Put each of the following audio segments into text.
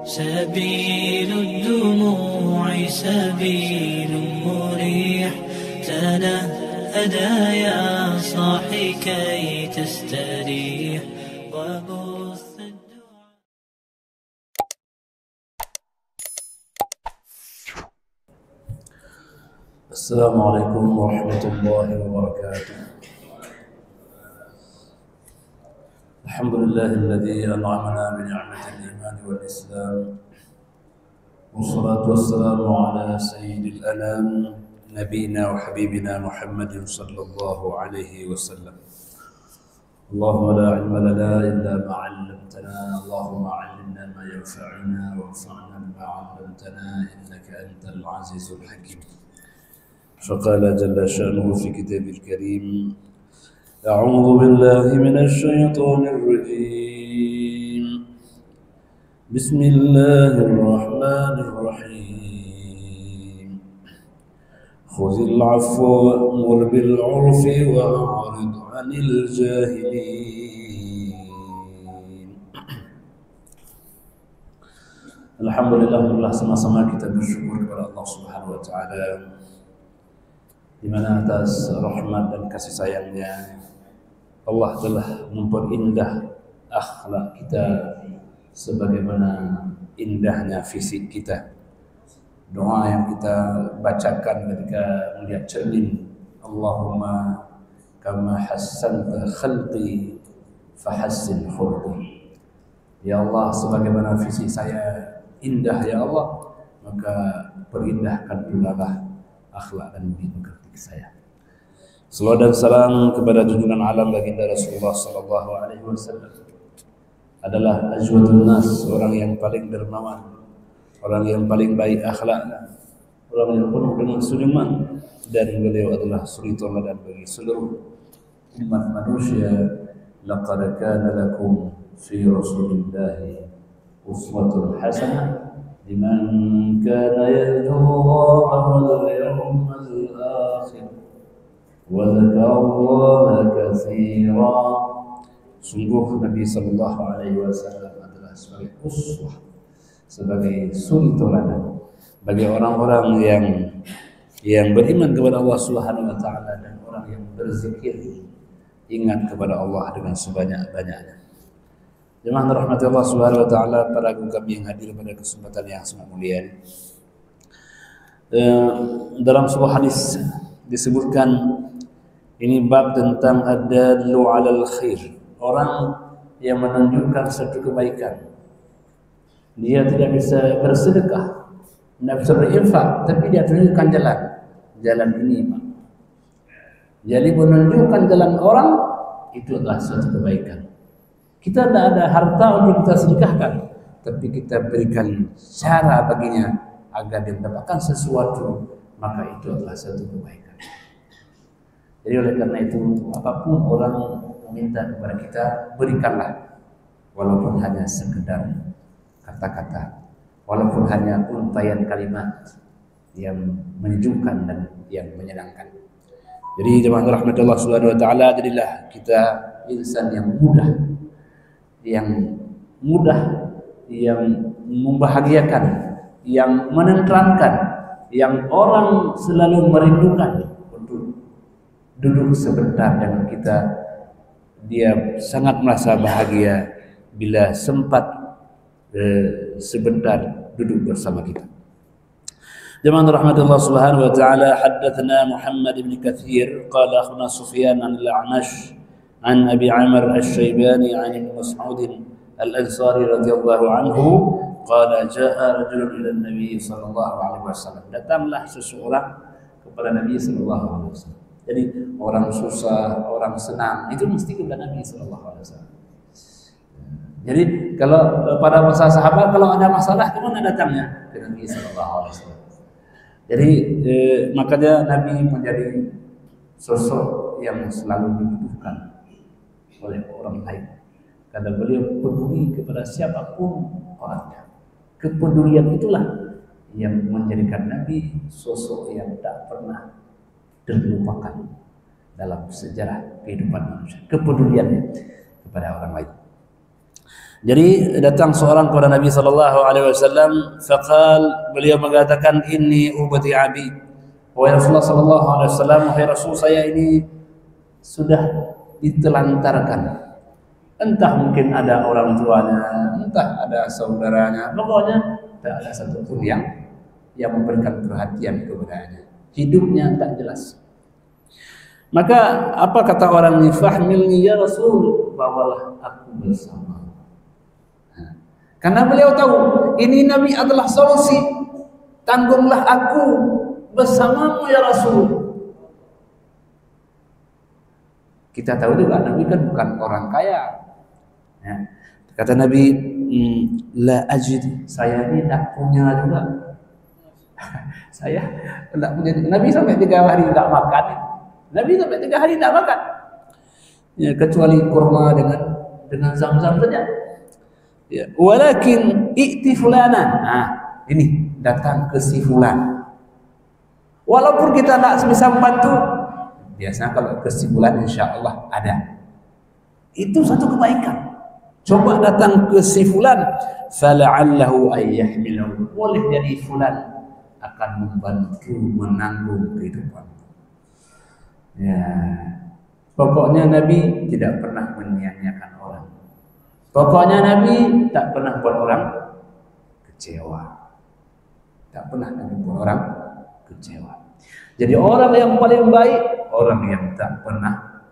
سبيل الدموع سبيل مريح، تنهدى يا صاحي كي تستريح وبث الدعاء. السلام عليكم ورحمة الله وبركاته. الحمد لله الذي أنعمنا بنعمة الإيمان والإسلام، والصلاة والسلام على سيد الأنام نبينا وحبيبنا محمد صلى الله عليه وسلم. اللهم لا علم لنا إلا ما علمتنا، اللهم علمنا ما ينفعنا وانفعنا بما علمتنا إنك أنت العزيز الحكيم. فقال جل شأنه في كتابه الكريم: أعوذ بالله من الشيطان الرجيم، بسم الله الرحمن الرحيم. خذ العفو وأمر بالعرف وأعرض عن الجاهلين. Alhamdulillah, sama-sama kita bersyukur kepada Allah Subhanahu wa taala, di mana atas rahmat dan kasih sayangnya Allah telah memperindah akhlak kita sebagaimana indahnya fisik kita. Doa yang kita bacakan ketika melihat cermin, Allahumma kama hassanta khalqi fahassin khulqi. Ya Allah, sebagaimana fisik saya indah ya Allah, maka perindahkan pula lah akhlak dan budi pekerti saya. Salawat dan salam kepada junjungan alam baginda Rasulullah sallallahu alaihi wasallam adalah ajwadun nas, orang yang paling dermawan, orang yang paling baik akhlaknya, orang yang penuh dengan senyuman, dan beliau adalah suri tauladan bagi seluruh umat manusia. Laqad kana lakum fi Rasulillahi uswatun hasanah liman kana yarju Allah wal yawmal akhir wa dzakara Allah katsira. Sungguh Nabi sallallahu alaihi wasallam adalah sebagai uswah, sebagai suri tauladan bagi orang-orang yang beriman kepada Allah Subhanahu wa taala dan orang yang berzikir, ingat kepada Allah dengan sebanyak-banyaknya. Jemaah rahmati Allah Subhanahu wa taala, para agung kami yang hadir pada kesempatan yang sangat mulia ini. Dalam sebuah hadis disebutkan, ini bab tentang ad-dallu 'alal khair, orang yang menunjukkan satu kebaikan. Dia tidak bisa bersedekah, tidak bisa berinfak, tapi dia tunjukkan jalan ini, Pak. Jadi menunjukkan jalan orang itu adalah suatu kebaikan. Kita tidak ada harta untuk kita sedekahkan, tapi kita berikan cara baginya agar dia mendapatkan sesuatu, maka itu adalah suatu kebaikan. Jadi oleh karena itu, apapun orang meminta kepada kita, berikanlah, walaupun hanya sekedar kata-kata, walaupun hanya untayan kalimat yang menyejukkan dan yang menyenangkan. Jadi jemaah rahmatullah subhanahu wa ta'ala, jadilah kita insan yang mudah, yang membahagiakan, yang menenteramkan, yang orang selalu merindukan untuk duduk sebentar dengan kita. Dia sangat merasa bahagia bila sempat sebentar duduk bersama kita. Jemaah rahmatullah subhanahu wa ta'ala, haddatsana Muhammad bin Katsir qala akhbarana Sufyan an al-A'mash an Abi Amr asy-Syaibani an Ibnu Mas'ud al-Ansari radhiyallahu anhu qala jaa rajulun ila Nabi sallallahu alaihi wasallam. Datanglah seseorang kepada Nabi sallallahu alaihi wasallam. Jadi orang susah, orang senang, itu mesti kepada Nabi sallallahu alaihi wasallam. Jadi kalau pada masa sahabat, kalau ada masalah kemana datangnya? Ke Nabi sallallahu alaihi wasallam. Jadi makanya Nabi menjadi sosok yang selalu dibutuhkan oleh orang lain, karena beliau peduli kepada siapapun orangnya. Kepedulian itulah yang menjadikan Nabi sosok yang tak pernah terlupakan dalam sejarah kehidupan manusia, kepeduliannya kepada orang lain. Jadi datang seorang kepada Nabi sallallahu alaihi wasallam, faqal, beliau mengatakan, inni ubati abi. Wahai Rasulullah sallallahu alaihi wasallam, wahai Rasul, saya ini sudah ditelantarkan. Entah mungkin ada orang tuanya, entah ada saudaranya, pokoknya tak ada satupun yang memberikan perhatian kepadanya. Hidupnya tak jelas. Maka apa kata orang ini? Fahmilni ya Rasul, bawalah aku bersama. Karena beliau tahu ini Nabi adalah solusi. Tanggunglah aku bersamamu ya Rasul. Kita tahu juga Nabi kan bukan orang kaya. Ya. Kata Nabi, la ajid, saya ini tak punya juga. Saya tak punya. Nabi sampai 3 hari tak makan. Nabi sampai 3 hari tak makan. Ya, kecuali kurma dengan zam-zam saja. Ya, walakin i'ti fulanan. Nah, ini datang ke si fulan. Walaupun kita tak bisa membantu, biasanya kalau ke si fulan insyaallah ada. Itu satu kebaikan. Coba datang ke si fulan, fala'allahu ayyahmilahu. Boleh jadi fulan akan membantu menanggung kehidupan. Ya. Pokoknya Nabi tidak pernah menyia-nyiakan orang. Pokoknya Nabi tak pernah buat orang kecewa. Tak pernah Nabi buat orang kecewa. Jadi orang yang paling baik, orang yang tak pernah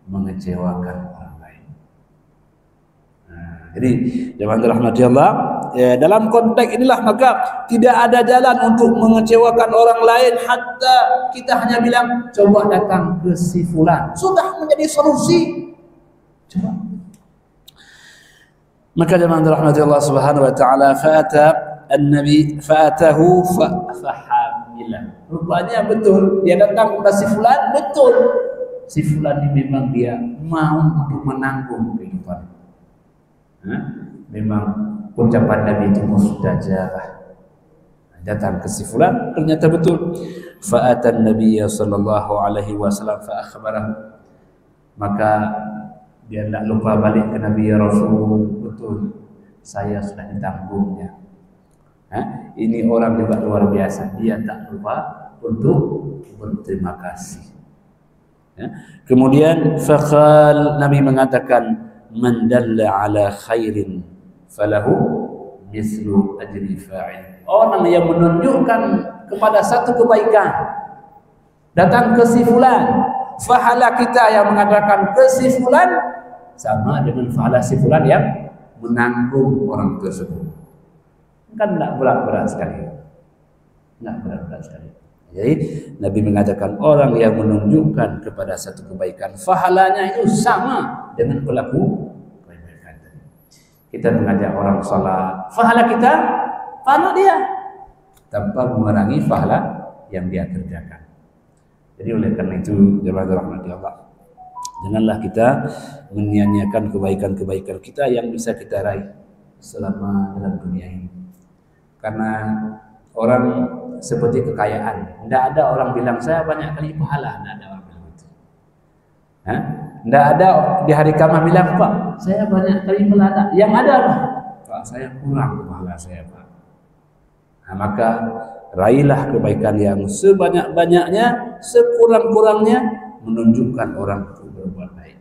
mengecewakan orang lain. Nah, jadi jemaah rahmati Allah, ya, dalam konteks inilah maka tidak ada jalan untuk mengecewakan orang lain, hatta kita hanya bilang coba datang ke si fulan, sudah menjadi solusi. Coba. Maka jemaah rahmati Allah Subhanahu wa taala, fa'atahu fahamilah. Rupanya betul dia datang kepada si fulan, betul si fulan ini memang dia mau untuk menanggung kehidupan. Memang ucapan Nabi itu mustajabah. Datang ke si fulan, ternyata betul. Fa'atan Nabiyya sallallahu alaihi wasallam fa akhbarahu. Maka dia tidak lupa balik ke Nabi, ya Rasul, betul saya sudah ditanggungnya. Ini orang juga luar biasa, dia tak lupa untuk berterima kasih. Kemudian faqal, Nabi mengatakan, man dalla ala khairin falahu mislu ajri fa'il. Orang yang menunjukkan kepada satu kebaikan, datang ke si fulan, fahala kita yang mengatakan ke si fulan sama dengan fahala si fulan yang menanggung orang tersebut. Kan tidak berat-berat sekali. Tidak berat-berat sekali. Jadi Nabi mengatakan orang yang menunjukkan kepada satu kebaikan, fahalanya itu sama dengan pelaku kebaikan. Kita mengajak orang salat, fahala kita, pahala dia, tanpa mengurangi fahala yang dia kerjakan. Jadi oleh karena itu, jemaah rahmati Allah, janganlah kita menyia-nyiakan kebaikan-kebaikan kita yang bisa kita raih selama dalam dunia ini. Karena orang seperti kekayaan, tidak ada orang bilang saya banyak kali pahala, tidak ada orang bilang itu. Tidak ada di hari kiamat bilang, Pak, saya banyak kali pahala. Yang ada apa? Pak, saya kurang pahala saya, Pak. Nah, maka raihlah kebaikan yang sebanyak-banyaknya, sekurang-kurangnya, menunjukkan orang itu berbuat baik.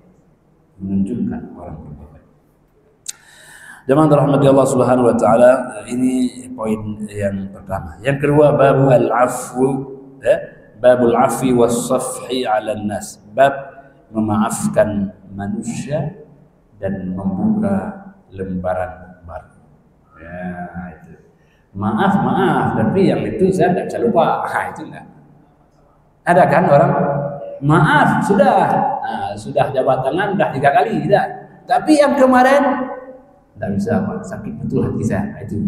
Menunjukkan orang berbuat baik. Jemaah rahmati Allah Subhanahu wa taala, ini poin yang pertama. Yang kedua, babul afwi was-safhi 'ala an-nas. Bab memaafkan manusia dan membuka lembaran baru. Ya, itu. Maaf, tapi yang itu saya tidak bisa lupa. Itu enggak. Ada kan orang maaf sudah jabat tangan dah 3 kali tidak. Tapi yang kemarin tidak bisa, Pak, sakit betul hati saya. Itu.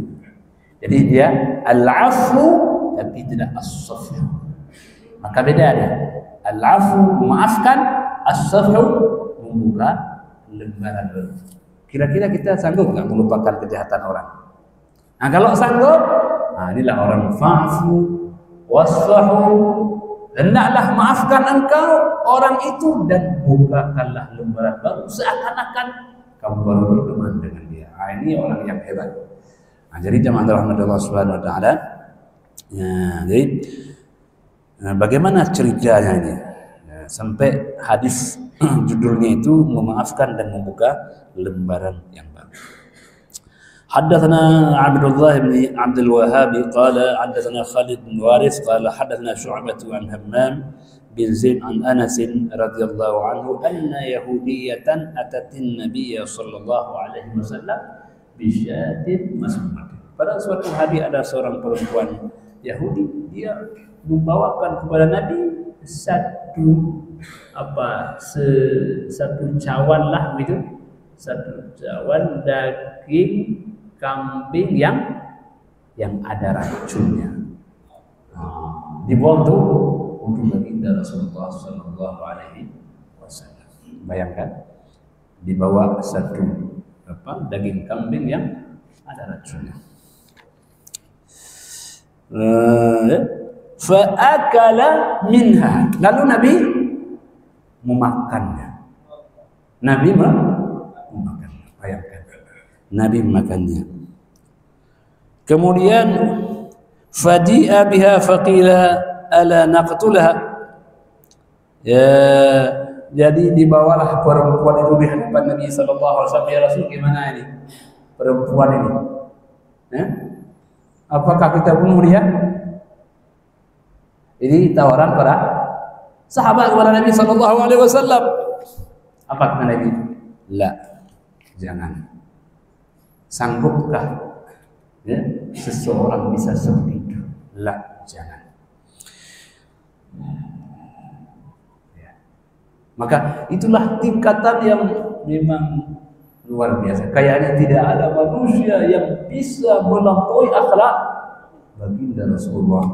Jadi dia al-afu tapi tidak as-safhu. Maka beda ada. Al-afu memaafkan, as-safhu membuka lembaran baru. Kira-kira kita sanggup enggak melupakan kejahatan orang? Nah, kalau sanggup, inilah orang fa'fu wasfahu. Hendaklah maafkan engkau orang itu dan bukakanlah lembaran baru, seakan-akan kamu baru berteman dengan dia. Ini orang yang hebat. Jadi jemaah rahmat Allah Subhanahu wa taala. Jadi bagaimana ceritanya ini? Sampai hadis judulnya itu memaafkan dan membuka lembaran yang baru. حدثنا عبد الله بن عبد الوهاب قال حدثنا خالد بن وارث قال حدثنا شعبة عن همام بن زيد عن أنس رضي الله عنه أن يهودية أتت النبي صلى الله عليه وسلم بشاة مسمومة. Pada suatu hari ada seorang perempuan Yahudi, dia membawakan kepada Nabi satu cawan lah gitu, satu cawan daging kambing yang ada racunnya. Dibawa untuk baginda Rasulullah Sallallahu Alaihi Wasallam. Bayangkan, dibawa satu daging kambing yang ada racunnya. Fa'akala minha. Lalu Nabi memakannya. Nabi memakannya. Bayangkan, Nabi memakannya. Kemudian fadi'a biha faqila ala naqtulaha. Jadi dibawalah perempuan itu di hadapan Nabi sallallahu alaihi wasallam. Ya Rasul, gimana ini perempuan ini? Apakah kita bunuh dia? Ini tawaran para sahabat kepada Nabi sallallahu alaihi wasallam. Apa kata Nabi? La, jangan. Sanggupkah seseorang bisa seperti itu? La, jangan. Maka itulah tingkatan yang memang luar biasa. Kayaknya tidak ada manusia yang bisa melampaui akhlak baginda Rasulullah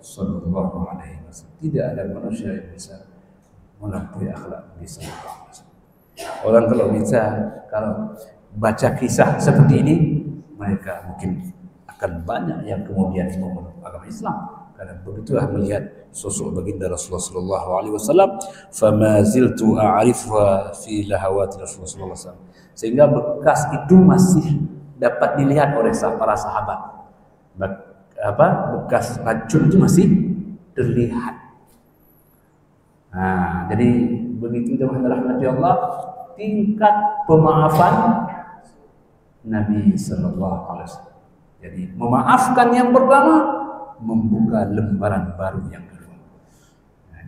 Sallallahu Alaihi Wasallam. Tidak ada manusia yang bisa melampaui akhlak Nabi. Orang kalau baca kisah seperti ini, mereka mungkin akan banyak yang kemudian memeluk agama Islam. Karena begitulah melihat sosok baginda Rasulullah Sallallahu Alaihi Wasallam. Fama ziltu a'rifuha fi lahawati Rasulullah SAW. Sehingga bekas itu masih dapat dilihat oleh para sahabat. Bekas racun itu masih terlihat. Jadi begitu jemaah rahmati Allah, tingkat pemaafan Nabi Sallallahu Alaihi Wasallam. Jadi memaafkan yang pertama, membuka lembaran baru yang kedua.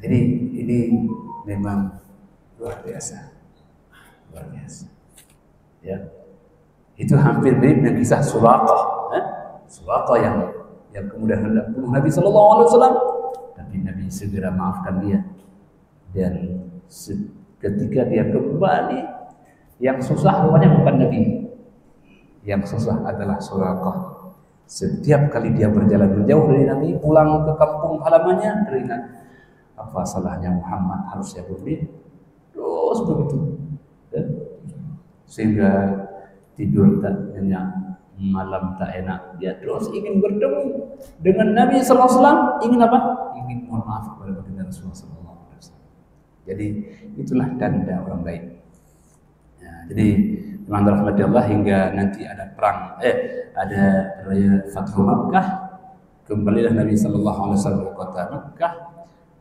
Jadi ini memang luar biasa, luar biasa. Ya, itu hampir mirip dengan kisah Suraqah, Suraqah yang kemudian hendak bunuh Nabi Sallallahu Alaihi Wasallam, tapi Nabi segera maafkan dia. Dan ketika dia kembali, yang susah rupanya bukan Nabi, yang susah adalah Suraqah. Setiap kali dia berjalan menjauh dari Nabi, pulang ke kampung halamannya, teringat apa salahnya Muhammad, harusnya berbeda. Terus begitu, sehingga tidur tak nyenyak, malam tak enak. Dia terus ingin bertemu dengan Nabi Sallallahu Alaihi Wasallam. Ingin apa? Ingin mohon maaf kepada baginda Rasulullah Sallallahu Alaihi Wasallam. Jadi itulah tanda orang baik. Jadi teman rahmati Allah, hingga nanti ada perang, ada raya Fathu Makkah, kembalilah Nabi Sallallahu Alaihi Wasallam ke kota Makkah.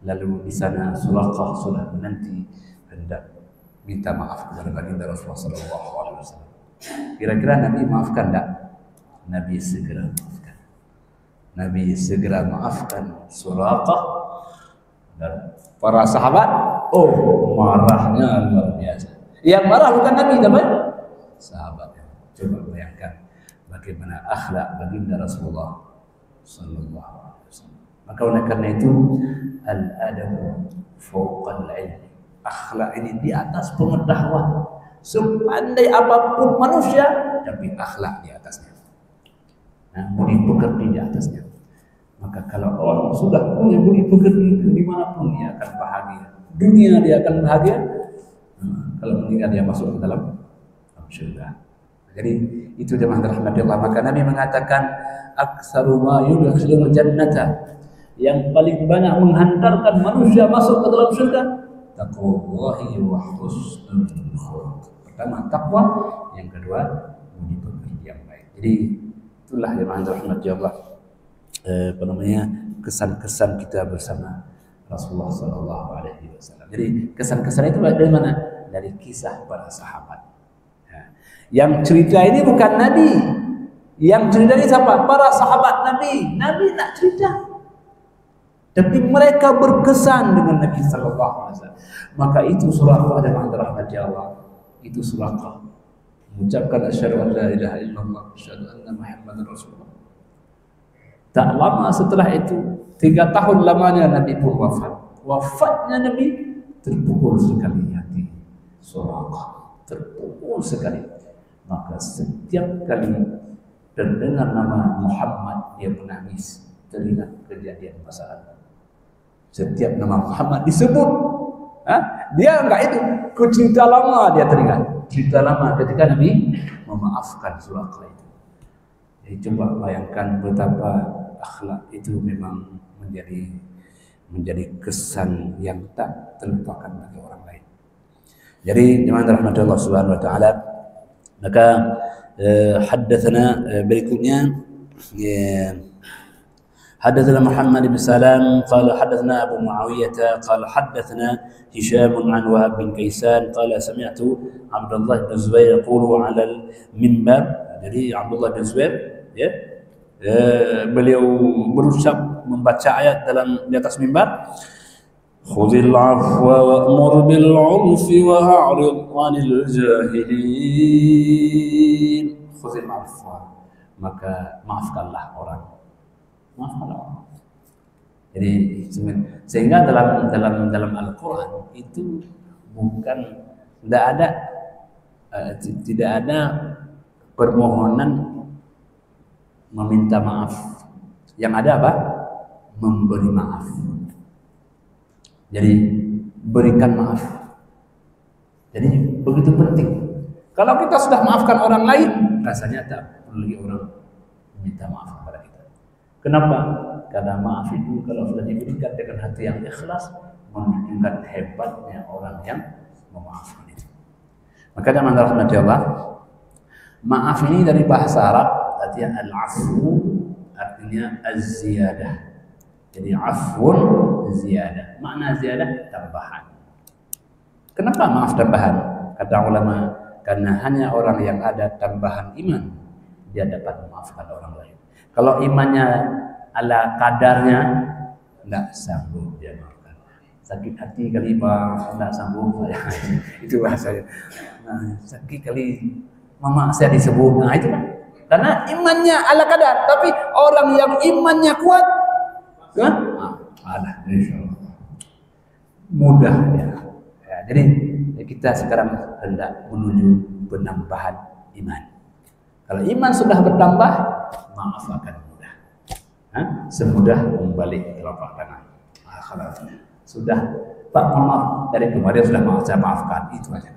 Lalu di sana Suraqah sudah menanti hendak minta maaf kepada baginda Rasulullah Sallallahu Alaihi Wasallam. Kira-kira Nabi maafkan tak? Nabi segera maafkan. Nabi segera maafkan Suraqah, dan para sahabat, marahnya luar biasa. Yang marah bukan Nabi, tapi sahabat. Coba bayangkan bagaimana akhlak baginda Rasulullah Sallallahu Alaihi Wasallam. Maka oleh karena itu, al-adabu fawqal ilmi. Akhlak ini di atas pengetahuan. Sepandai apapun manusia, tapi akhlak di atasnya. Budi pekerti di atasnya. Maka kalau orang sudah punya budi pekerti, dimanapun dia akan bahagia. Dunia dia akan bahagia. Kalau meninggal dia masuk ke dalam surga. Jadi itu jemaah rahmati Allah. Maka Nabi mengatakan, aktsaru ma yudkhilul jannata, yang paling banyak menghantarkan manusia masuk ke dalam surga, taqwallahi wa husnul khuluq. pertama takwa, yang kedua budi pekerti yang baik. Jadi itulah yang rahmati Allah, kesan-kesan kita bersama Rasulullah Sallallahu Alaihi Wasallam. Jadi kesan-kesan itu dari mana? Dari kisah para sahabat. Ya. Yang cerita ini bukan Nabi. Yang cerita ini siapa? Para sahabat Nabi. Nabi nak cerita, tapi mereka berkesan dengan Nabi Sallallahu Alaihi Wasallam. Maka itu suraqah dan rahmati Allah. Itu suraqah. Mengucapkan asyhadu an la ilaha illallah, asyhadu anna Muhammadar Rasulullah. Tak lama setelah itu, 3 tahun lamanya Nabi pun wafat. Wafatnya Nabi terpukul sekali hati Suraqah, terpukul sekali. Maka setiap kali terdengar nama Muhammad, dia menangis, teringat kejadian masa lalu. Setiap nama Muhammad disebut, dia enggak itu, ke cerita lama dia teringat. Cerita lama ketika Nabi memaafkan Suraqah itu. Jadi coba bayangkan betapa akhlak itu memang menjadi kesan yang tak terlupakan bagi orang lain. Jadi jemaah rahmat Allah Subhanahu wa taala, maka haddatsana berikutnya حدثنا محمد بن سلام قال حدثنا أبو معاوية قال حدثنا هشام عن وهب بن كيسان قال سمعت عبد الله بن الزبير يقول على المنبر. Jadi Abdullah bin Zubair, ya, beliau berucap membaca ayat di atas mimbar, khudhil afwa wa'mur bil 'urfi wa a'rid 'anil jahilin. Khudhil afwa, maka maafkanlah orang. Jadi sehingga dalam Al-Qur'an itu tidak ada permohonan meminta maaf. Yang ada apa? Memberi maaf. Jadi berikan maaf. Jadi begitu penting. Kalau kita sudah maafkan orang lain, rasanya tak perlu lagi orang meminta maaf kepada kita. Kenapa? Karena maaf itu kalau sudah diberikan dengan hati yang ikhlas, menunjukkan hebatnya orang yang memaafkan itu. Maka dalam rahmat Allah, maaf ini dari bahasa Arab artinya al-afu, artinya az-ziyadah. Jadi afun ziyadah. Makna ziyadah tambahan. Kenapa maaf tambahan? Kata ulama, karena hanya orang yang ada tambahan iman dia dapat memaafkan orang lain. Kalau imannya ala kadarnya, tidak sanggup dia maafkan. Sakit hati kali Pak, tidak sanggup. Itu bahasanya. Nah, sakit kali mama saya disebut. Nah itu kan. Karena imannya ala kadar. Tapi orang yang imannya kuat, kan? Ada, insyaallah. Mudah ya. Jadi kita sekarang hendak menuju penambahan iman. Kalau iman sudah bertambah, maaf akan mudah. Semudah membalik telapak tangan. Kalau sudah Pak maaf, dari kemarin sudah maaf, saya maafkan, itu aja.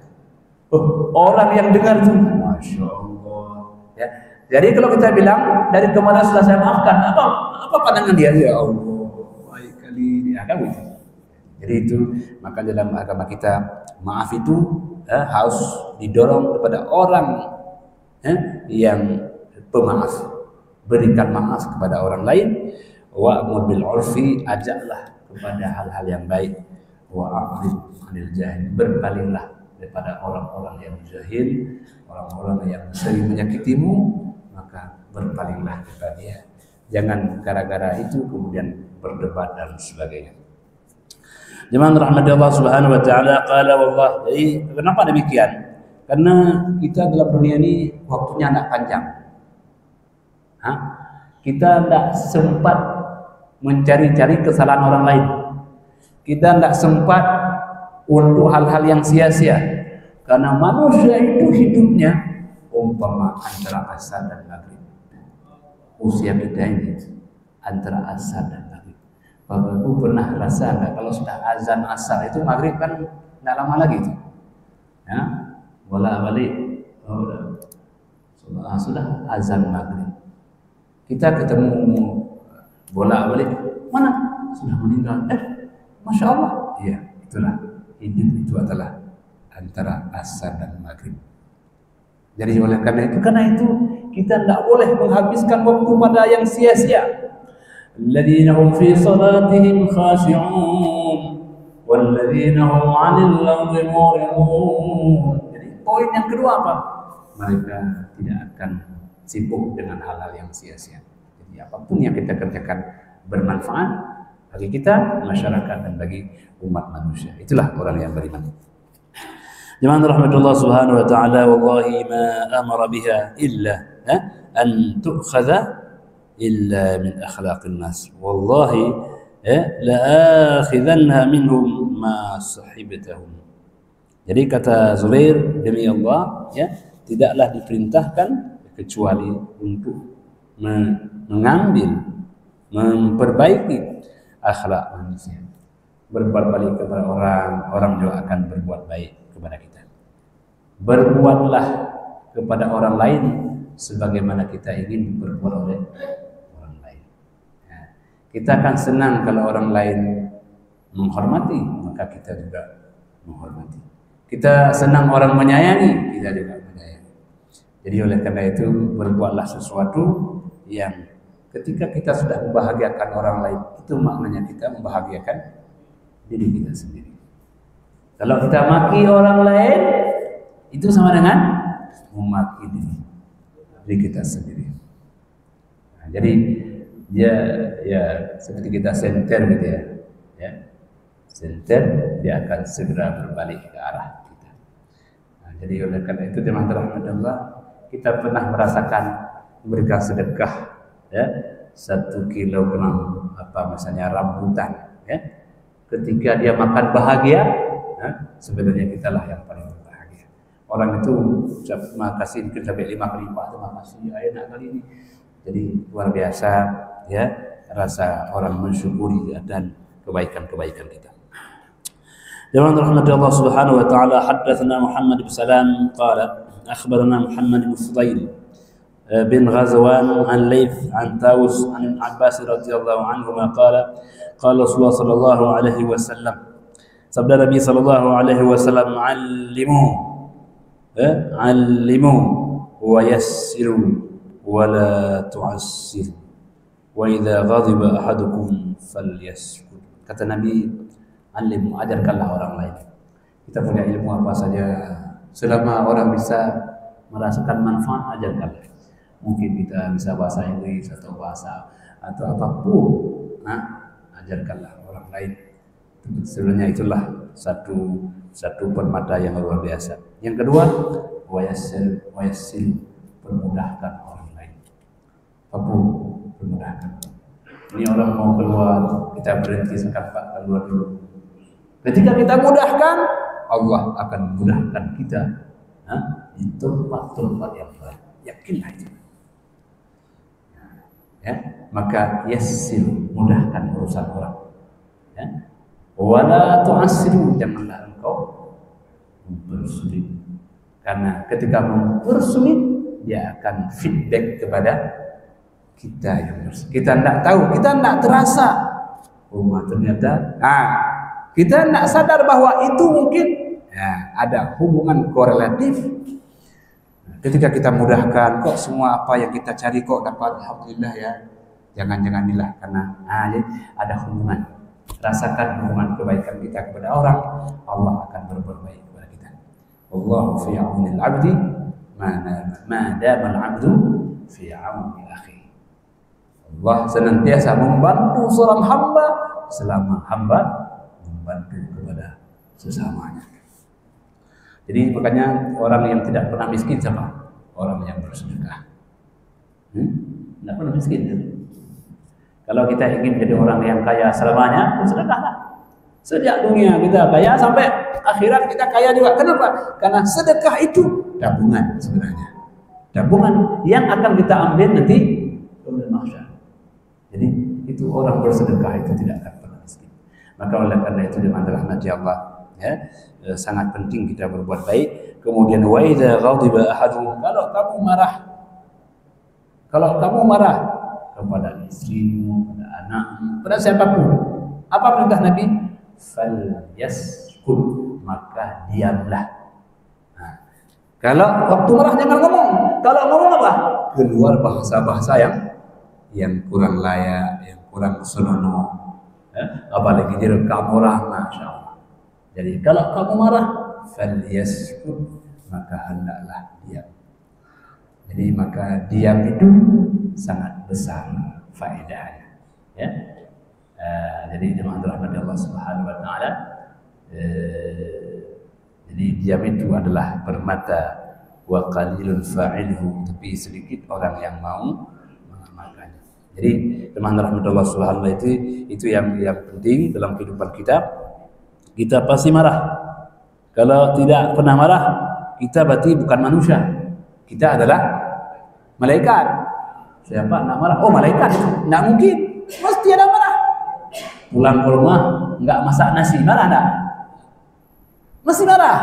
Orang yang dengar itu, masya Allah. Ya. Jadi kalau kita bilang dari kemarin sudah saya maafkan, apa pandangan dia? Ya Allah, baik kali dia kan begitu. Jadi itu maka dalam agama kita maaf itu harus didorong kepada orang yang pemaaf. Berikan maaf kepada orang lain. Wa'mur bil 'urfi, ajaklah kepada hal-hal yang baik. Wa'rid 'anil jahil, berpalinglah daripada orang-orang yang jahil, orang-orang yang sering menyakitimu, maka berpalinglah kepada dia. Jangan gara-gara itu kemudian berdebat dan sebagainya. Jemaah rahmati Allah Subhanahu wa taala, qala wallah. Jadi kenapa demikian? Karena kita dalam dunia ini waktunya tidak panjang. Kita tidak sempat mencari-cari kesalahan orang lain. Kita tidak sempat untuk hal-hal yang sia-sia. Karena manusia itu hidupnya umpama antara asar dan maghrib. Usia kita ini antara asar dan maghrib. Bapak Ibu pernah rasa nggak kalau sudah azan asar itu maghrib kan tidak lama lagi itu. Ya, bolak-balik. Sudah azan maghrib. Kita ketemu bolak-balik, mana? Sudah meninggal. Masya Allah. Iya, itulah hidup itu adalah antara asar dan maghrib. Jadi oleh karena itu kita tidak boleh menghabiskan waktu pada yang sia-sia. Alladzina hum fi salatihim khashi'un walladzina hum 'anil lagwi mu'ridun. Jadi poin yang kedua apa? Mereka tidak akan sibuk dengan hal-hal yang sia-sia. Jadi apapun yang kita kerjakan bermanfaat bagi kita, masyarakat, dan bagi umat manusia. Itulah orang yang beriman. Jemaah rahmatullah subhanahu wa ta'ala, wallahi ma amara biha illa an tu'khadha illa min akhlaqin nas. Wallahi la akhidhanha minhum ma sahibtahum. Jadi kata Zubair, demi Allah, tidaklah diperintahkan kecuali untuk mengambil, memperbaiki akhlak manusia. Berbuat baik kepada orang juga akan berbuat baik kepada kita. Berbuatlah kepada orang lain sebagaimana kita ingin berbuat oleh orang lain. Kita akan senang kalau orang lain menghormati, maka kita juga menghormati. Kita senang orang menyayangi, kita juga menyayangi. Jadi oleh karena itu berbuatlah sesuatu yang ketika kita sudah membahagiakan orang lain, itu maknanya kita membahagiakan diri kita sendiri. Kalau kita maki orang lain, itu sama dengan memaki diri kita sendiri. Nah, jadi ya seperti kita senter gitu ya. Senter, dia akan segera berbalik ke arah kita. Nah, jadi oleh karena itu teman-teman rahmatullah, kita pernah merasakan memberikan sedekah 1 kilogram misalnya rambutan ketika dia makan bahagia, sebenarnya kitalah yang paling berbahagia. Orang itu terima kasih mungkin sampai 5 kali lipat, terima kasih enak kali ini. Jadi luar biasa rasa orang mensyukuri dan kebaikan-kebaikan kita. Jemaah rahmati Allah subhanahu wa ta'ala, haddatsana Muhammad bin Salam qala akhbarana Muhammad bin Fudail bin Ghazwan an Layth an Tawus an Abbas radhiyallahu anhu qala qala Rasulullah sallallahu alaihi wasallam, sabda Nabi sallallahu alaihi wasallam, allimu wa yassiru wa la tu'assiru wa idza ghadiba ahadukum falyaskut. Kata Nabi, allimu, ajarkanlah orang lain. Kita punya ilmu apa saja, selama orang bisa merasakan manfaat, ajarkanlah. Mungkin kita bisa bahasa Inggris atau bahasa atau apapun, ajarkanlah orang lain. Sebenarnya itulah satu permata yang luar biasa. Yang kedua, wayasil, permudahkan orang lain. Apapun, permudahkan. Ini orang mau keluar, kita berhenti sekat, Pak, keluar dulu. Ketika kita mudahkan, Allah akan mudahkan kita di tempat-tempat yang lain. Yakinlah itu. Maka yassir, mudahkan urusan orang. Wala tu'assiru, janganlah engkau mempersulit. Karena ketika mempersulit, dia akan feedback kepada kita yang kita tidak tahu, kita tidak terasa. Ternyata kita tidak sadar bahwa itu mungkin ada hubungan korelatif. Ketika kita mudahkan, kok semua apa yang kita cari kok dapat, alhamdulillah ya. Jangan-janganilah, karena ada hubungan. Rasakan hubungan kebaikan kita kepada orang, Allah akan berbuat baik kepada kita. Wallahu fi 'aunil 'abdi ma dama al-'abdu fi 'auni akhi. Allah senantiasa membantu seorang hamba selama hamba membantu kepada sesamanya. Jadi makanya orang yang tidak pernah miskin siapa? Orang yang bersedekah. Tidak pernah miskin. Kalau kita ingin jadi orang yang kaya selamanya, bersedekahlah. Sejak dunia kita kaya sampai akhirat kita kaya juga. Kenapa? Karena sedekah itu tabungan sebenarnya. Tabungan yang akan kita ambil nanti di mahsyar. Jadi itu orang bersedekah itu tidak akan pernah miskin. Maka oleh karena itu di antara rahmat Allah, sangat penting kita berbuat baik. Kemudian wa idza ghadiba ahadukum, kalau kamu marah kepada istrimu, kepada anakmu, kepada siapapun, apa perintah Nabi? Fal yaskut, maka diamlah. Kalau waktu marah jangan ngomong. Kalau ngomong apa? Keluar bahasa-bahasa yang kurang layak, yang kurang senonoh. Apalagi direkam orang, masya Allah. Jadi kalau kamu marah, falyaskut, maka hendaklah diam. Jadi maka diam itu sangat besar faedahnya. Ya. Jadi jemaah rahmat Allah Subhanahu wa taala. Jadi diam itu adalah permata, wa qalilun fa'ilhu, tapi sedikit orang yang mau mengamalkannya. Jadi jemaah rahmat Allah Subhanahu wa taala itu yang penting dalam kehidupan kita. Kita pasti marah. Kalau tidak pernah marah, kita berarti bukan manusia. Kita adalah malaikat. Siapa nak marah? Oh, malaikat. Tidak mungkin. Mesti ada marah. Pulang ke rumah, enggak masak nasi, marah enggak? Mesti marah.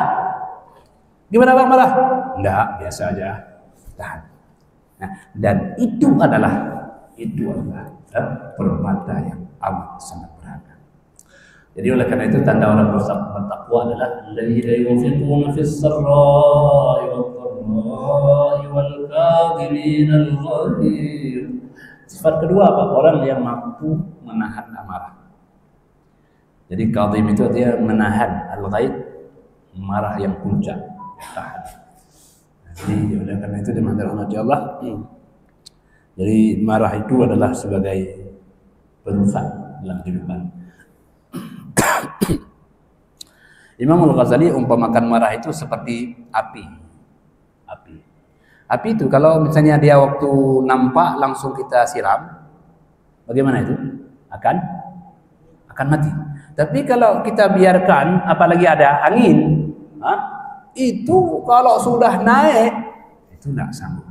Gimana bang marah? Enggak, biasa aja. Tahan. Nah, dan itu adalah permata yang amat sangat berharga. Jadi oleh karena itu tanda orang bertakwa adalah alladzina yunfiquna fis sarra'i wad-dharra'i wal kadhimina al-ghaidh. Sifat kedua apa? Orang yang mampu menahan amarah. Jadi kadhim itu artinya menahan al-ghaidh, marah yang puncak, tahan. Jadi oleh karena itu dimandat Allah. Jadi marah itu adalah sebagai perusak dalam kehidupan. Imam Al-Ghazali umpamakan marah itu seperti api. Api itu kalau misalnya dia waktu nampak langsung kita siram, bagaimana itu? Akan mati. Tapi kalau kita biarkan, apalagi ada angin, itu kalau sudah naik, itu tidak sanggup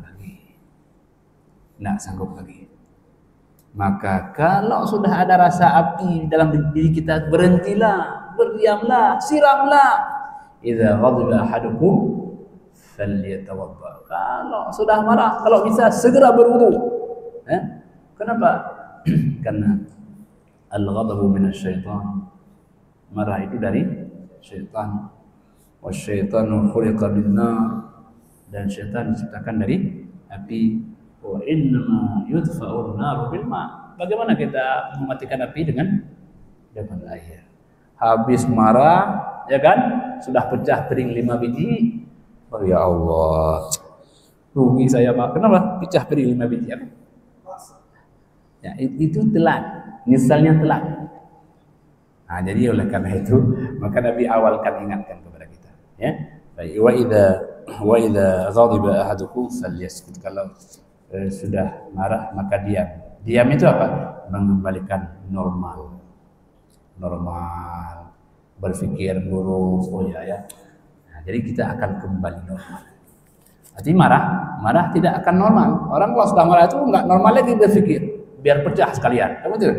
lagi. Maka kalau sudah ada rasa api dalam diri kita, berhentilah, berdiamlah, siramlah. Idza ghadiba ahadukum falyatawadda. Kalau sudah marah, kalau bisa segera berwudu. Kenapa? Karena al-ghadabu minasyaitan. Marah itu dari syaitan. Wasyaitanu khuliqa bin-nar. Dan syaitan diciptakan dari api. Wa innama yudfa'un naru bil ma. Bagaimana kita mematikan api dengan air? Habis marah, ya kan? Sudah pecah piring 5 biji. Oh ya Allah. Rugi saya, Pak. Kenapa? Pecah piring 5 biji. Ya, itu telat. Misalnya telat. Nah, jadi oleh karena itu, maka Nabi awalkan ingatkan kepada kita, ya. Wa idza ghadiba ahadukum falyaskut. Kalau sudah marah maka diam. Diam itu apa? Mengembalikan normal. Berpikir lurus. Oh ya. Nah, jadi kita akan kembali normal. Artinya marah tidak akan normal. Orang kalau sudah marah itu enggak normal lagi berpikir. Biar pecah sekalian. Kamu tahu?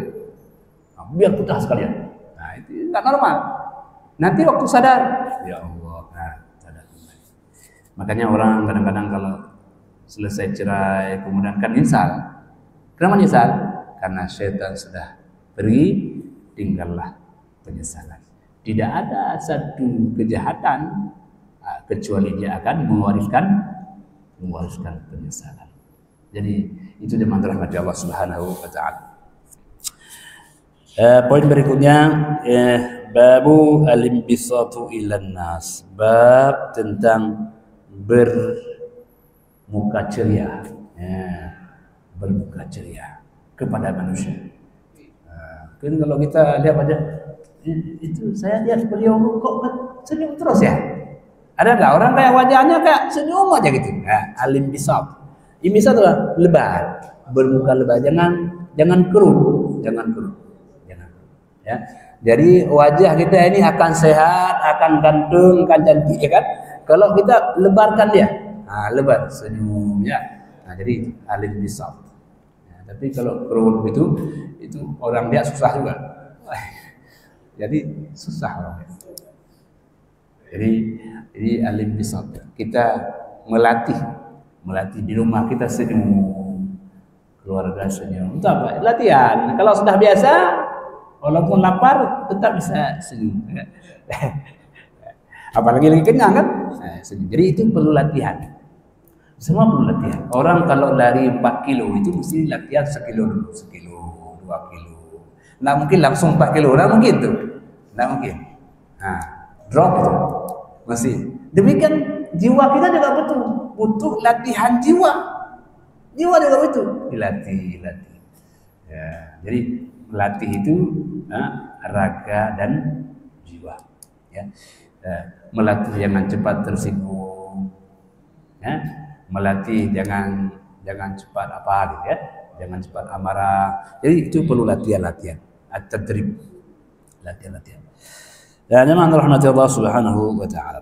Nah, biar pecah sekalian. Nah, itu enggak normal. Nanti waktu sadar, ya Allah, sadar kembali. Makanya orang kadang-kadang kalau selesai cerai kemudian kan nyesal. Kenapa nyesal? Karena syaitan sudah pergi, tinggallah penyesalan. Tidak ada satu kejahatan kecuali dia akan mewariskan penyesalan. Jadi itu dimandat rahmat Allah Subhanahu wa taala. Poin berikutnya, babu al-inbisatu ilan nas. Bab tentang bermuka ceria, bermuka ceria kepada manusia. Kan kalau kita lihat aja, itu saya lihat beliau kok senyum terus ya. Ada nggak orang kayak wajahnya kayak senyum aja gitu? Al-inbisat. Inbisat itu lebar, bermuka lebar. Jangan keruh. Ya. Jadi wajah kita ini akan sehat, akan ganteng, akan cantik, ya kan? Kalau kita lebarkan dia, lebar senyum, ya. Nah, jadi alim bisab. Ya, tapi kalau keruh itu orang dia susah juga. Jadi susah orang. Jadi alim bisab. Kita melatih di rumah kita senyum, keluarga senyum. Itu apa? Latihan. Kalau sudah biasa, walaupun lapar tetap bisa senyum. apalagi lagi kenyang kan. Jadi itu perlu latihan. Semua perlu latihan. Orang kalau lari 4 kilo itu mesti latihan 1 kilo dulu, 1 kilo, 2 kilo. Nggak mungkin langsung 4 kilo, nggak mungkin tuh. Nggak mungkin. Nah, drop itu. Masih. Demikian jiwa kita juga butuh latihan jiwa. Jiwa juga butuh dilatih. Ya, jadi melatih itu raga dan jiwa. Ya. Melatih jangan cepat tersinggung. Ya. Melatih jangan cepat apa gitu ya. Jangan cepat amarah. Jadi itu perlu latihan. At-tadrib. Latihan. Ya, jemaah rahmati Allah Subhanahu wa taala.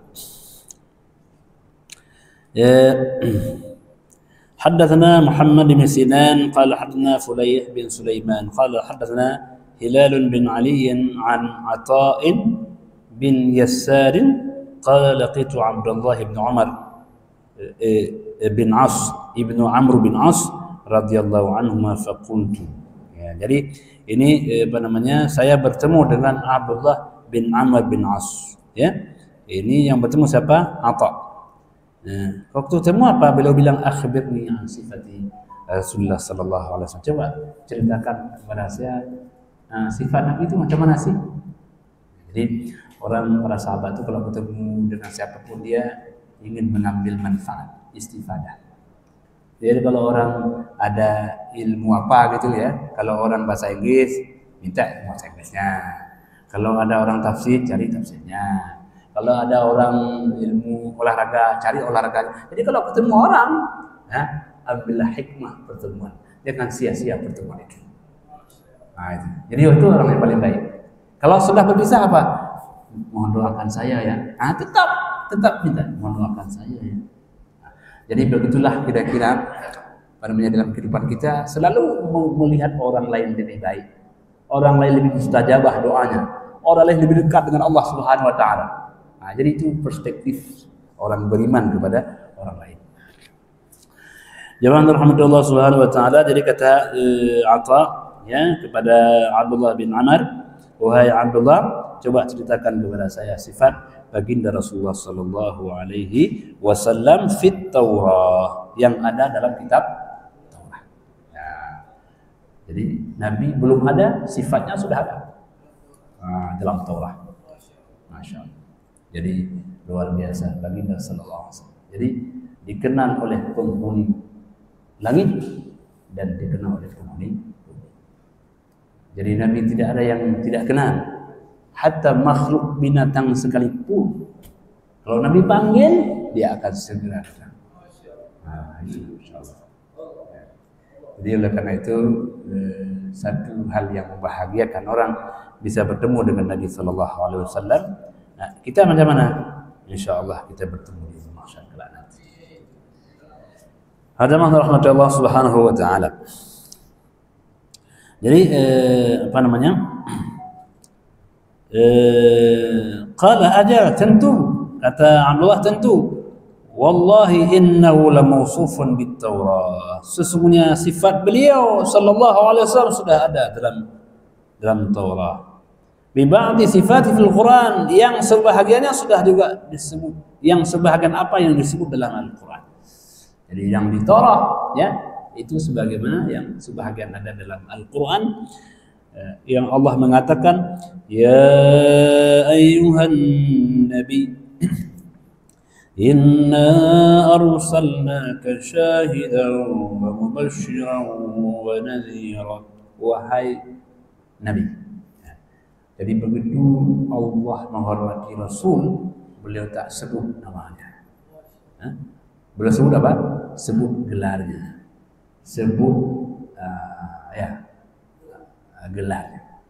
حدثنا محمد بن سنان قال حدثنا فليح بن سليمان قال حدثنا هلال بن علي عن عطاء بن يسار قال لقيت عبد الله بن عمر بن عاص ابن عمرو بن عاص radhiyallahu anhuma faqultu. Ya, jadi ini saya bertemu dengan Abdullah bin Amr bin As, ya. Ini yang bertemu siapa? Atha. Nah, waktu temu apa? Beliau bilang akhbirni an sifati Rasulullah sallallahu alaihi wasallam. Coba ceritakan kepada saya sifat Nabi itu macam mana sih? Jadi para sahabat itu kalau bertemu dengan siapapun dia ingin mengambil manfaat, istifadah. Jadi kalau orang ada ilmu apa gitu ya, kalau orang bahasa Inggris minta bahasa Inggrisnya, kalau ada orang tafsir cari tafsirnya. Kalau ada orang ilmu olahraga, cari olahraga. Jadi kalau ketemu orang, ambillah hikmah pertemuan. Jangan sia-sia pertemuan itu. Nah, itu. Jadi itu orang yang paling baik. Kalau sudah berpisah apa? Mohon doakan saya ya. Tetap minta mohon doakan saya ya. Nah, jadi begitulah kira-kira dalam kehidupan kita selalu melihat orang lain lebih baik. Orang lain lebih mustajabah doanya. Orang lain lebih dekat dengan Allah Subhanahu wa taala. Nah, jadi itu perspektif orang beriman kepada orang lain. Jemaah rahmatullah subhanahu wa taala, jadi kata Atha ya kepada Abdullah bin Amr, wahai Abdullah, coba ceritakan kepada saya sifat baginda Rasulullah sallallahu alaihi wasallam fit Taurah yang ada dalam kitab Taurat. Ya. Jadi Nabi belum ada, sifatnya sudah ada. Dalam Taurat. Masya Allah. Jadi luar biasa baginda sallallahu alaihi wasallam. Jadi dikenal oleh penghuni langit dan dikenal oleh penghuni bumi. Jadi Nabi tidak ada yang tidak kenal. Hatta makhluk binatang sekalipun, kalau Nabi panggil dia akan segera datang. Itu insyaallah. Jadi oleh karena itu satu hal yang membahagiakan orang bisa bertemu dengan Nabi sallallahu alaihi wasallam. Nah, kita macam mana? Insyaallah kita bertemu di mahsyar kelak nanti. Hadirin rahmatullah subhanahu wa taala. Jadi qala ajal tentu, kata Abdullah tentu. Wallahi innahu lamawsufun bit Taurah. Sesungguhnya sifat beliau sallallahu alaihi wasallam sudah ada dalam Taurat. Bi ba'di sifati fil Quran, yang sebahagiannya sudah juga disebut, yang sebahagian apa yang disebut dalam Al-Quran. Jadi yang di Taurat ya itu sebagaimana yang sebahagian ada dalam Al-Quran, yang Allah mengatakan ya ayyuhan nabi inna arsalnaka syahidan wa mubasysyiran wa nadhira. Wahai nabi. Jadi begitu Allah menghormati Rasul, beliau tak sebut namanya. Beliau sebut apa? Sebut gelarnya. Sebut gelarnya.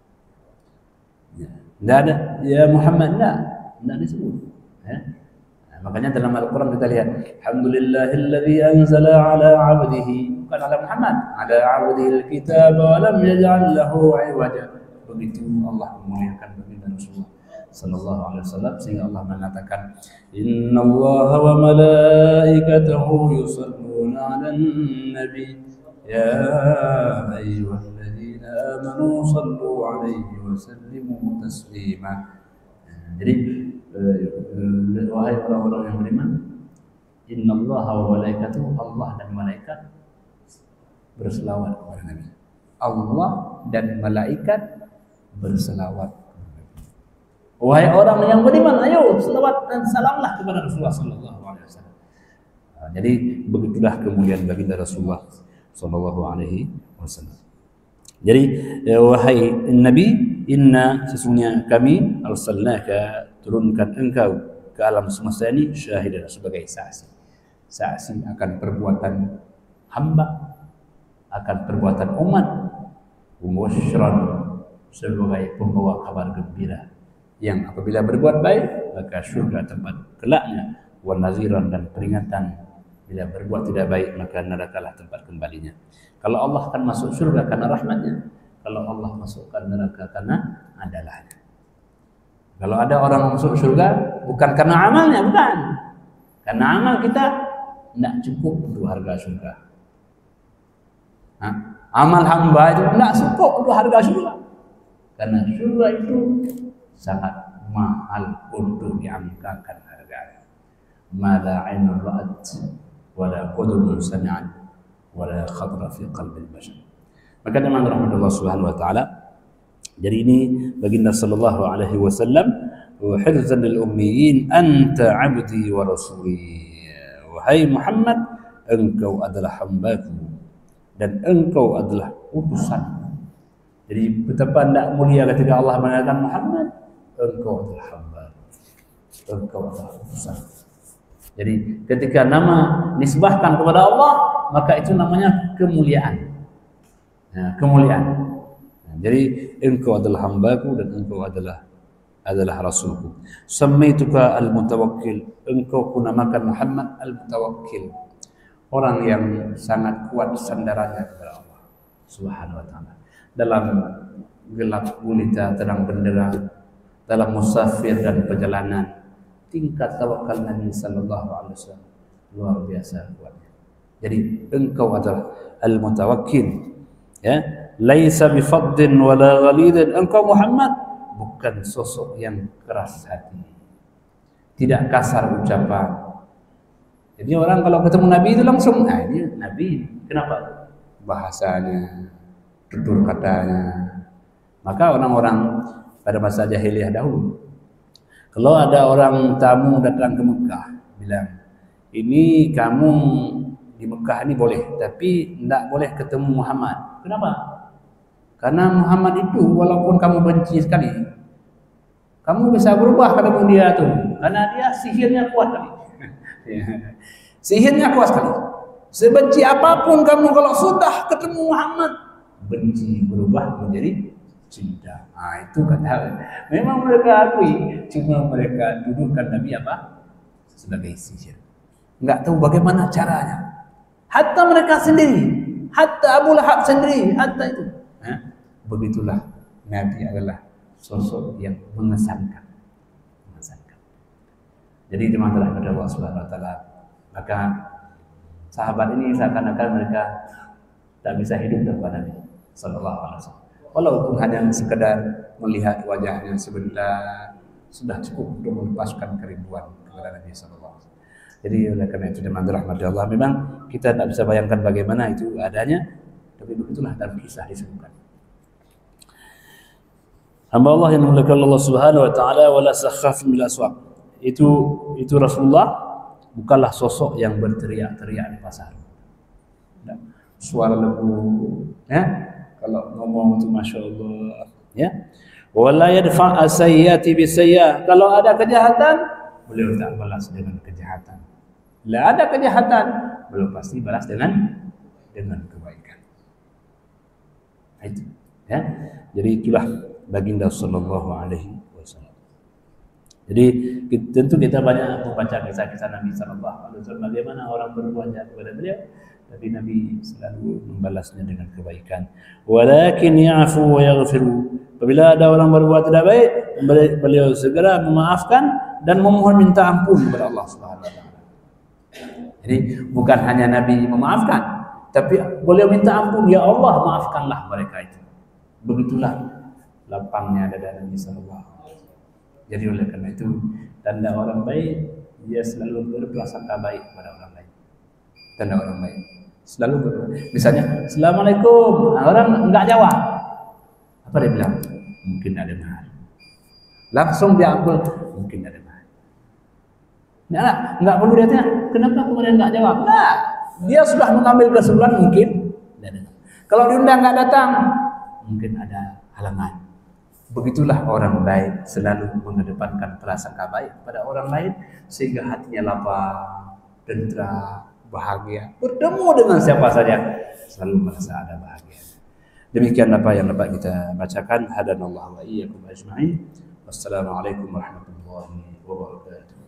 Tidak ada ya Muhammad, tidak disebut. Makanya dalam Al-Quran kita lihat, alhamdulillahilladzi anzala ala 'abdihi, bukan ala Muhammad, ala 'abdihi al-kitab wa lam yaj'al lahu 'iwaja. Begitu Allah memuliakan baginda Rasulullah sallallahu alaihi wasallam sehingga Allah mengatakan innallaha wa malaikatahu yusholluna 'alan nabi ya ayyuhalladzina amanu shallu 'alaihi wa sallimu taslima. Jadi wahai orang-orang yang beriman, innallaha wa malaikatahu, Allah dan malaikat berselawat kepada Nabi. Allah dan malaikat berselawat. Wahai orang yang beriman, ayo selawat dan salamlah kepada Rasulullah sallallahu alaihi wasallam. Jadi begitulah kemuliaan baginda Rasulullah sallallahu alaihi wasallam. Jadi wahai Nabi, inna sesungguhnya kami arsalnaka, turunkan engkau ke alam semesta ini syahidan, sebagai saksi. Saksi akan perbuatan hamba, akan perbuatan umat, mubasyyiran, sebagai pembawa kabar gembira, yang apabila berbuat baik maka syurga tempat kelaknya, wa naziran, dan peringatan bila berbuat tidak baik maka nerakalah tempat kembalinya. Kalau Allah akan masuk syurga karena rahmatnya, kalau Allah masukkan neraka karena adalahnya. Kalau ada orang masuk syurga bukan karena amalnya, bukan. Karena amal kita tidak cukup untuk harga syurga. Amal hamba itu tidak cukup untuk harga syurga. Karena syurga itu sangat mahal untuk dianggarkan harganya. Ma la 'ainun ra'at wa la qudun sami'at wa la khatra fi qalbil bashar. Maka teman rahmatullah subhanahu wa ta'ala, jadi ini baginda sallallahu alaihi wasallam, wa hirzan lil ummiyin anta 'abdi wa rasuli. Wahai Muhammad, engkau adalah hambaku dan engkau adalah utusan. Jadi betapa tidak mulia ketika Allah mengatakan Muhammad, engkau adalah hamba, engkau adalah utusan. Jadi ketika nama nisbahkan kepada Allah, maka itu namanya kemuliaan. Kemuliaan. Jadi engkau adalah hambaku dan engkau adalah rasulku. Samaituka al-mutawakkil, engkau kunamakan Muhammad al-mutawakkil, orang yang sangat kuat sandarannya kepada Allah Subhanahu wa taala. Dalam gelap gulita terang benderang, dalam musafir dan perjalanan, tingkat tawakal Nabi sallallahu alaihi wasallam luar biasa kuatnya. Jadi engkau adalah al-mutawakkil, ya, laisa bifaddin wala ghalidin. Engkau Muhammad bukan sosok yang keras hati, tidak kasar ucapan. Jadi orang kalau ketemu Nabi itu langsung, ini Nabi. Kenapa? Bahasanya, tutur katanya. Maka orang-orang pada masa jahiliyah dahulu, kalau ada orang tamu datang ke Mekah, bilang, ini kamu di Mekah ini boleh, tapi tidak boleh ketemu Muhammad. Kenapa? Karena Muhammad itu walaupun kamu benci sekali, kamu bisa berubah ketemu dia tuh, karena dia sihirnya kuat kali. Sihirnya kuat sekali. Sebenci apapun kamu, kalau sudah ketemu Muhammad, benci berubah menjadi cinta. Itu kata. Memang mereka akui, cuma mereka dudukkan Nabi apa? Sebagai sihir. Enggak tahu bagaimana caranya. Hatta mereka sendiri, hatta Abu Lahab sendiri, hatta itu. Begitulah Nabi adalah sosok yang mengesankan. Jadi teman-teman kepada Allah Subhanahu wa taala, maka sahabat ini seakan-akan mereka tak bisa hidup tanpa Nabi sallallahu alaihi wasallam. Walaupun hanya sekedar melihat wajahnya sebentar sudah cukup untuk melepaskan kerinduan kepada Nabi sallallahu alaihi wasallam. Jadi oleh karena itu teman-teman rahmatullah Allah, memang kita tak bisa bayangkan bagaimana itu adanya, tapi begitulah dalam kisah disebutkan. Hamba Allah yang dimuliakan Allah Subhanahu wa taala, wala sakhaf bil aswaq. Itu Rasulullah bukanlah sosok yang berteriak-teriak di pasar. Suara lembut, ya. Kalau ngomong itu masya Allah, ya. Wala yadfa as-sayyiati bis-sayyi'ah. Kalau ada kejahatan, beliau tak balas dengan kejahatan. Bila ada kejahatan, beliau pasti balas dengan kebaikan. Itu, ya. Jadi itulah baginda sallallahu alaihi wasallam. Jadi tentu kita banyak membaca kisah-kisah Nabi sallallahu alaihi wasallam, bagaimana orang berbuat jahat kepada beliau, tapi Nabi selalu membalasnya dengan kebaikan. Walakin ya'fu wa yaghfiru. Apabila ada orang berbuat tidak baik, beliau segera memaafkan dan memohon minta ampun kepada Allah Subhanahu wa taala. Jadi bukan hanya Nabi memaafkan, tapi beliau minta ampun, ya Allah maafkanlah mereka itu. Begitulah lapangnya dada Nabi sallallahu alaihi wasallam. Jadi oleh karena itu tanda orang baik dia selalu berprasangka baik kepada orang lain. Tanda orang baik selalu misalnya Assalamualaikum, orang enggak jawab, apa dia bilang? Mungkin ada mahal. Langsung dia ambil, mungkin ada mahal. Enggak perlu dia tanya kenapa kemudian enggak jawab. Nah, dia sudah mengambil kesimpulan mungkin ada. Kalau diundang enggak datang, mungkin ada halangan. Begitulah orang baik selalu mengedepankan prasangka baik pada orang lain sehingga hatinya lapang, tentram, bahagia. Bertemu dengan siapa saja selalu merasa ada bahagia. Demikian apa yang dapat kita bacakan. Hadanallahu wa iyyakum ajma'in. Wassalamualaikum warahmatullahi wabarakatuh.